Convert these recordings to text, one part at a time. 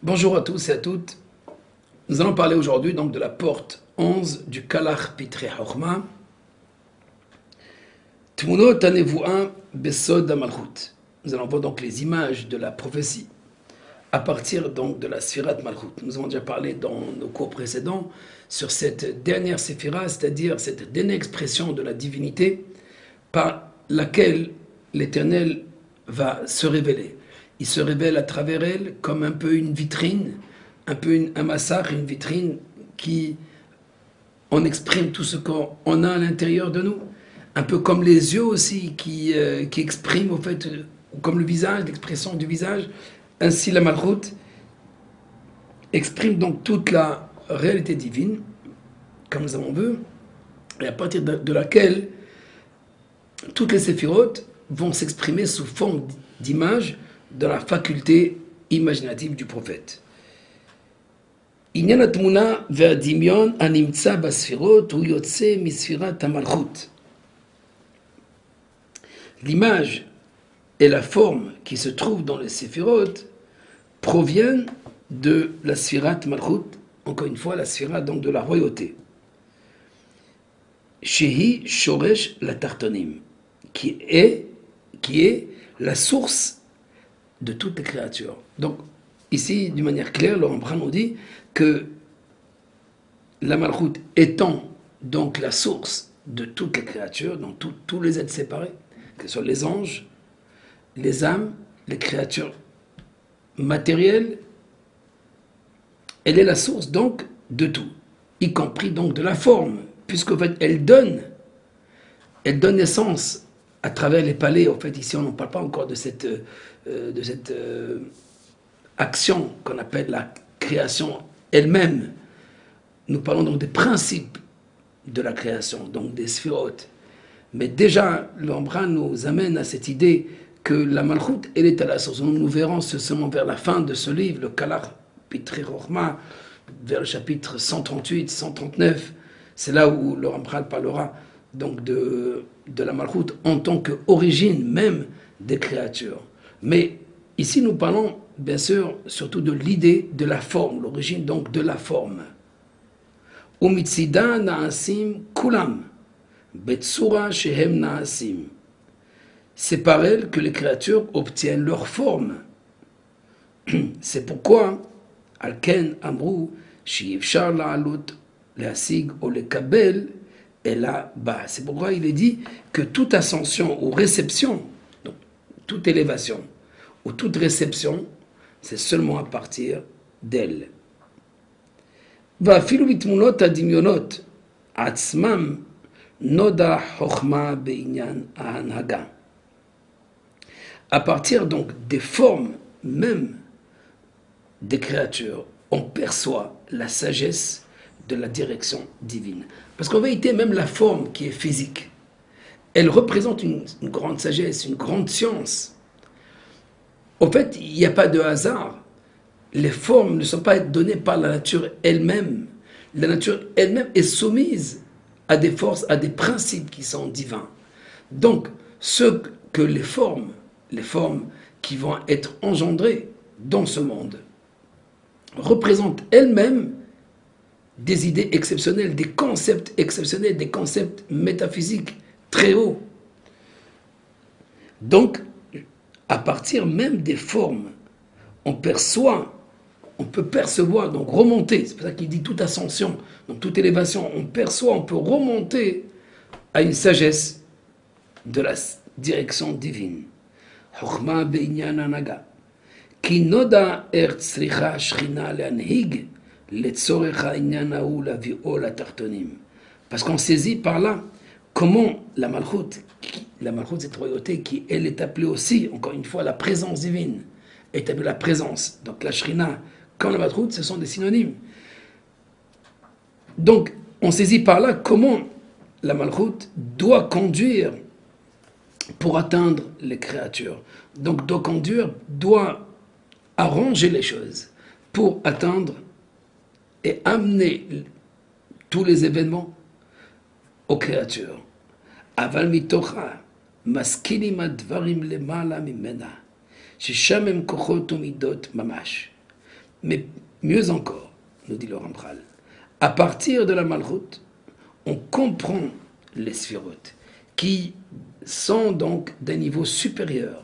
Bonjour à tous et à toutes. Nous allons parler aujourd'hui donc de la porte 11 du Kalach Pitrei Chochma. Tmunot Hanevuah Besod HaMalchut. Nous allons voir donc les images de la prophétie à partir donc de la Sfirat Malchut. Nous avons déjà parlé dans nos cours précédents sur cette dernière Séphira, c'est-à-dire cette dernière expression de la divinité par laquelle l'Éternel va se révéler. Il se révèle à travers elle comme un peu une vitrine, un peu un massacre, une vitrine qui on exprime tout ce qu'on a à l'intérieur de nous. Un peu comme les yeux aussi qui expriment au fait, comme le visage, l'expression du visage. Ainsi la Malchut exprime donc toute la réalité divine, comme nous avons vu, et à partir de laquelle toutes les séphirotes vont s'exprimer sous forme d'image dans la faculté imaginative du prophète. עניין התמונה והדמיון הנמצא בספירות הוא יוצא מספירת המלכות. L'image et la forme qui se trouvent dans les séphirotes proviennent de la sphirat malchut, encore une fois la sphirat donc de la royauté. Shehi shoresh la tartonim, qui est la source de toutes les créatures. Donc ici, d'une manière claire, le Rambam nous dit que la malchut étant donc la source de toutes les créatures, donc tous les êtres séparés, que ce soit les anges, les âmes, les créatures matérielles, elle est la source donc de tout, y compris donc de la forme, puisqu'en fait elle donne naissance à travers les palais. En fait, ici on n'en parle pas encore de cette action qu'on appelle la création elle-même. Nous parlons donc des principes de la création, donc des sphirotes. Mais déjà, l'Ambra nous amène à cette idée que la Malchut, elle est à la source. Nous verrons seulement vers la fin de ce livre, le Kalach Pitrei Chochma, vers le chapitre 138, 139. C'est là où le Rambam parlera donc de la Malchut en tant qu'origine même des créatures. Mais ici, nous parlons bien sûr surtout de l'idée de la forme, l'origine donc de la forme. Umitzida naasim kulam, betsura shehem naasim. C'est par elle que les créatures obtiennent leur forme. C'est pourquoi, alken amru, sheyifshar la'alut, le'asig ou lekabel, et là bas. C'est pourquoi il est dit que toute ascension ou réception, donc toute élévation ou toute réception, c'est seulement à partir d'elle. ואפילו בתמונות הדמיונות עצמם נודע חוכמה בעניין ההנהגה. À partir donc des formes même des créatures, on perçoit la sagesse de la direction divine. Parce qu'en vérité, même la forme qui est physique, elle représente une grande sagesse, une grande science. En fait, il n'y a pas de hasard. Les formes ne sont pas données par la nature elle-même. La nature elle-même est soumise à des forces, à des principes qui sont divins. Donc, ce que les formes qui vont être engendrées dans ce monde, représentent elles-mêmes des idées exceptionnelles, des concepts exceptionnels, des concepts métaphysiques très hauts. Donc, à partir même des formes, on peut percevoir, donc remonter, c'est pour ça qu'il dit toute ascension, donc toute élévation, on peut remonter à une sagesse de la direction divine. Chochma be'inyan hanaga. Ki noda tzricha shchina le'anhig letzorech ha'inyan ha'u lavi'o latartonim. Parce qu'on saisit par là comment la Malchut, cette royauté qui, elle, est appelée aussi, encore une fois, la présence divine, est appelée la présence. Donc la Shrina, comme la Malchut, ce sont des synonymes. Donc, on saisit par là comment la Malchut doit conduire pour atteindre les créatures. Donc, doit arranger les choses pour atteindre et amener tous les événements aux créatures. אבל מתוכה משכילים הדברים למעלה ממנה, ששם הם כוחות ומידות ממש. Mais mieux encore, nous dit le Ramchal, à partir de la Malchut, on comprend les sphirotes, qui sont donc d'un niveau supérieur.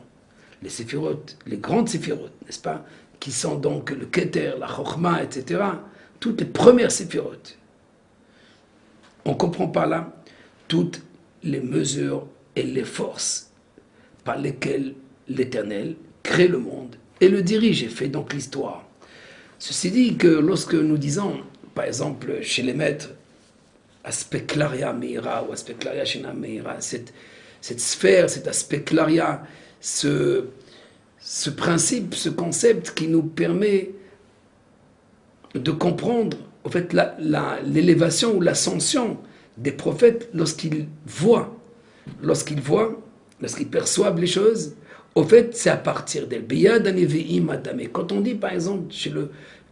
Les sphirotes, les grandes sphirotes, n'est-ce pas, qui sont donc le Keter, la Chokhmah, etc., toutes les premières sphirotes. On comprend par là toutes les mesures et les forces par lesquelles l'Éternel crée le monde et le dirige et fait donc l'histoire. Ceci dit que lorsque nous disons, par exemple, chez les maîtres, aspect claria meira ou aspect claria shena meira, cette sphère, cet aspect claria, ce principe, ce concept qui nous permet de comprendre en fait l'élévation ou l'ascension des prophètes lorsqu'ils voient, lorsqu'ils perçoivent les choses. Au fait, c'est à partir d'elle. Quand on dit par exemple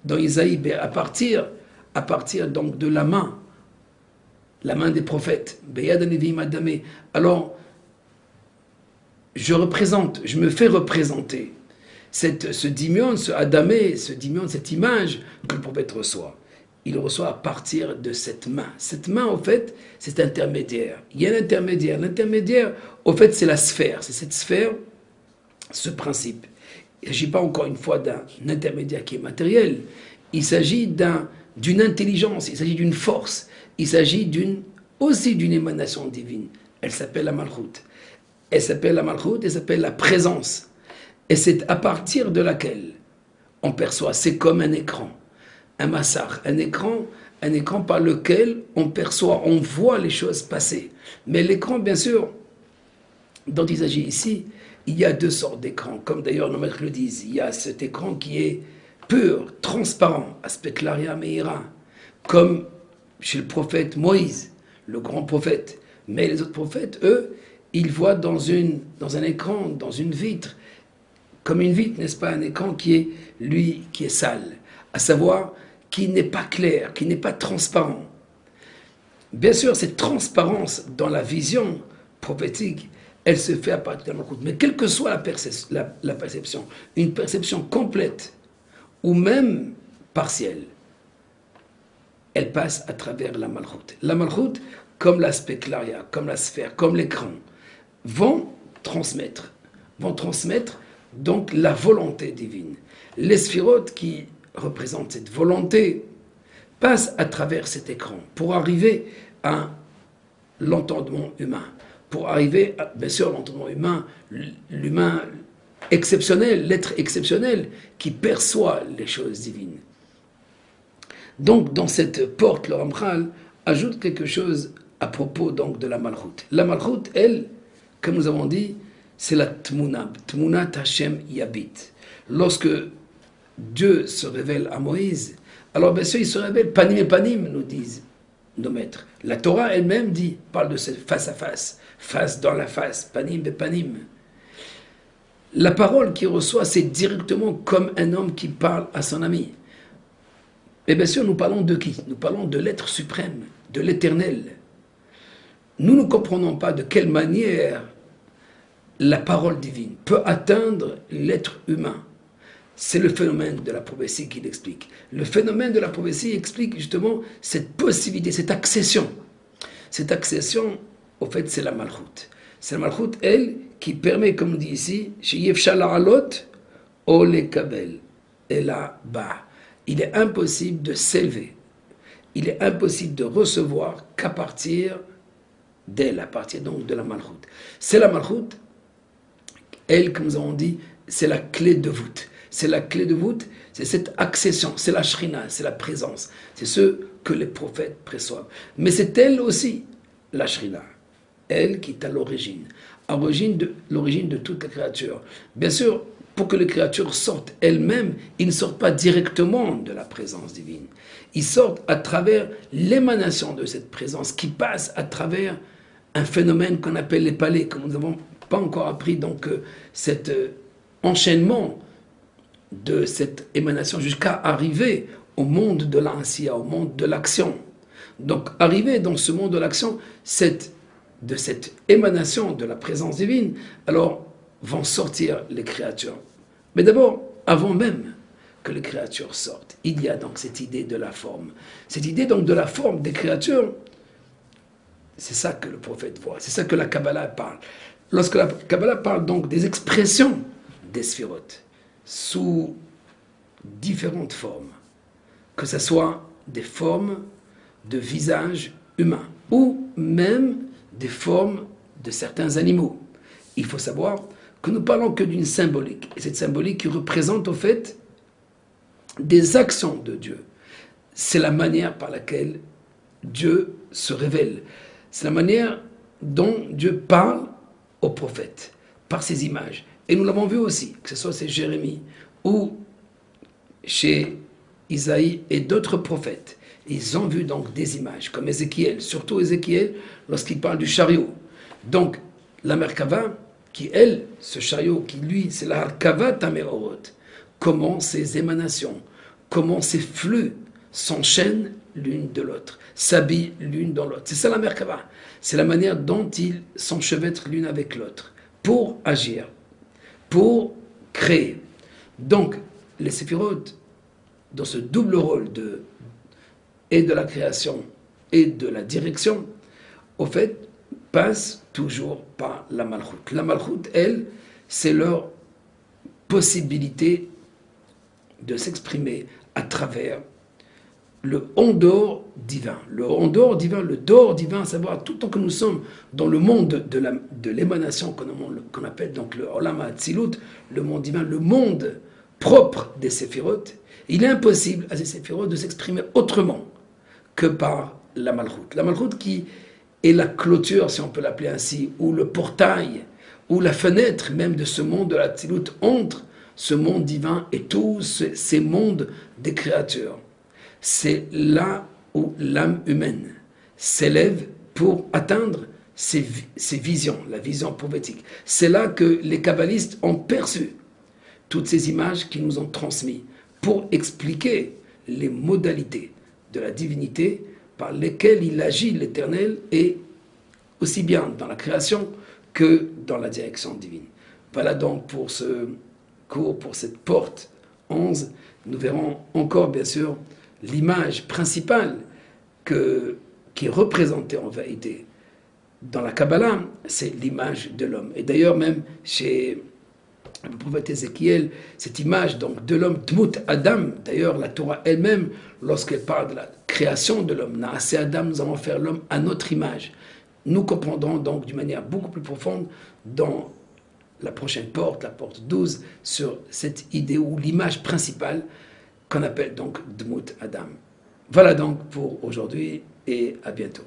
dans Isaïe, à partir donc de la main des prophètes, alors je me fais représenter ce dimion, ce adamé, cette image que le prophète reçoit. Il reçoit à partir de cette main. Cette main, au fait, c'est intermédiaire. Il y a l'intermédiaire. L'intermédiaire, au fait, c'est la sphère. C'est cette sphère, ce principe. Il ne s'agit pas encore une fois d'un intermédiaire qui est matériel. Il s'agit d'une intelligence, il s'agit d'une force, il s'agit aussi d'une émanation divine. Elle s'appelle la Malchut. Elle s'appelle la présence. Et c'est à partir de laquelle on perçoit, c'est comme un écran, un massar, un écran par lequel on perçoit, on voit les choses passer. Mais l'écran, bien sûr, dont il s'agit ici, il y a deux sortes d'écrans, comme d'ailleurs nos maîtres le disent. Il y a cet écran qui est pur, transparent, aspect claria meira, comme chez le prophète Moïse, le grand prophète. Mais les autres prophètes, eux, ils voient dans un écran, dans une vitre, comme une vitre, n'est-ce pas, un écran qui est sale, à savoir qui n'est pas clair, qui n'est pas transparent. Bien sûr, cette transparence dans la vision prophétique, elle se fait à partir de la Malchut. Mais quelle que soit la perception, une perception complète ou même partielle, elle passe à travers la Malchut. La Malchut, comme l'aspect claria, comme la sphère, comme l'écran, vont transmettre donc la volonté divine. Les sphirotes qui représentent cette volonté passent à travers cet écran pour arriver à l'entendement humain. Pour arriver à, bien sûr, l'entendement humain, l'humain exceptionnel, l'être exceptionnel qui perçoit les choses divines. Donc, dans cette porte, le Ramchal ajoute quelque chose à propos donc de la Malchut. La Malchut, elle, comme nous avons dit, c'est la Tmuna, Tmunat Hashem Yabit. Lorsque Dieu se révèle à Moïse, alors bien sûr, il se révèle panim et panim, nous disent nos maîtres. La Torah elle-même parle de cette face à face, face dans la face, panim et panim. La parole qu'il reçoit, c'est directement comme un homme qui parle à son ami. Et bien sûr, nous parlons de qui? Nous parlons de l'être suprême, de l'éternel. Nous ne comprenons pas de quelle manière la parole divine peut atteindre l'être humain. C'est le phénomène de la prophétie qui l'explique. Le phénomène de la prophétie explique justement cette possibilité, cette accession. Cette accession, au fait, c'est la Malchut. C'est la Malchut, elle, qui permet, comme on dit ici, et là-bas. Il est impossible de s'élever. Il est impossible de recevoir qu'à partir d'elle, à partir donc de la Malchut. C'est la Malchut, elle, comme nous avons dit, c'est la clé de voûte. C'est la clé de voûte, c'est cette accession, c'est la shrina, c'est la présence. C'est ce que les prophètes perçoivent. Mais c'est elle aussi, la shrina, elle qui est à l'origine de toute la créature. Bien sûr, pour que les créatures sortent elles-mêmes, ils ne sortent pas directement de la présence divine. Ils sortent à travers l'émanation de cette présence qui passe à travers un phénomène qu'on appelle les palais, comme nous n'avons pas encore appris donc cet enchaînement de cette émanation jusqu'à arriver au monde de l'Ansia, au monde de l'action. Donc arriver dans ce monde de l'action, de cette émanation de la présence divine, alors vont sortir les créatures. Mais d'abord, avant même que les créatures sortent. Il y a donc cette idée de la forme. Cette idée donc de la forme des créatures, c'est ça que le prophète voit, c'est ça que la Kabbalah parle. Lorsque la Kabbalah parle donc des expressions des sphirotes, sous différentes formes, que ce soit des formes de visage humain ou même des formes de certains animaux. Il faut savoir que nous parlons que d'une symbolique, et cette symbolique qui représente au fait des actions de Dieu. C'est la manière par laquelle Dieu se révèle. C'est la manière dont Dieu parle aux prophètes, par ses images. Et nous l'avons vu aussi, que ce soit chez Jérémie ou chez Isaïe et d'autres prophètes. Ils ont vu donc des images, comme Ézéchiel, surtout Ézéchiel, lorsqu'il parle du chariot. Donc, la Merkava, qui elle, ce chariot, qui lui, c'est la Harkava Tamerorot, comment ces émanations, comment ces flux s'enchaînent l'une de l'autre, s'habillent l'une dans l'autre. C'est ça la Merkava. C'est la manière dont ils s'enchevêtrent l'une avec l'autre pour agir, pour créer. Donc, les séphirotes, dans ce double rôle et de la création et de la direction, au fait, passent toujours par la Malchut. La Malchut, elle, c'est leur possibilité de s'exprimer à travers le ondor divin. Le ondor divin, le dor divin, à savoir tout le temps que nous sommes dans le monde de l'émanation qu'on appelle donc le Olam HaAtzilut, le monde divin, le monde propre des séphirotes, il est impossible à ces séphirotes de s'exprimer autrement que par la Malchut. La Malchut qui est la clôture, si on peut l'appeler ainsi, ou le portail, ou la fenêtre même de ce monde de l'Atzilut entre ce monde divin et tous ces mondes des créatures. C'est là où l'âme humaine s'élève pour atteindre ces visions, la vision prophétique. C'est là que les kabbalistes ont perçu toutes ces images qu'ils nous ont transmises pour expliquer les modalités de la divinité par lesquelles il agit l'Éternel, et aussi bien dans la création que dans la direction divine. Voilà donc pour ce cours, pour cette porte 11. Nous verrons encore, bien sûr, l'image principale qui est représentée en vérité dans la Kabbalah, c'est l'image de l'homme. Et d'ailleurs, même chez le prophète Ézéchiel, cette image donc de l'homme, Tmut Adam, d'ailleurs la Torah elle-même, lorsqu'elle parle de la création de l'homme, Naaseh Adam, nous allons faire l'homme à notre image. Nous comprendrons donc d'une manière beaucoup plus profonde dans la prochaine porte, la porte 12, sur cette idée ou l'image principale qu'on appelle donc Tmut Adam. Voilà donc pour aujourd'hui et à bientôt.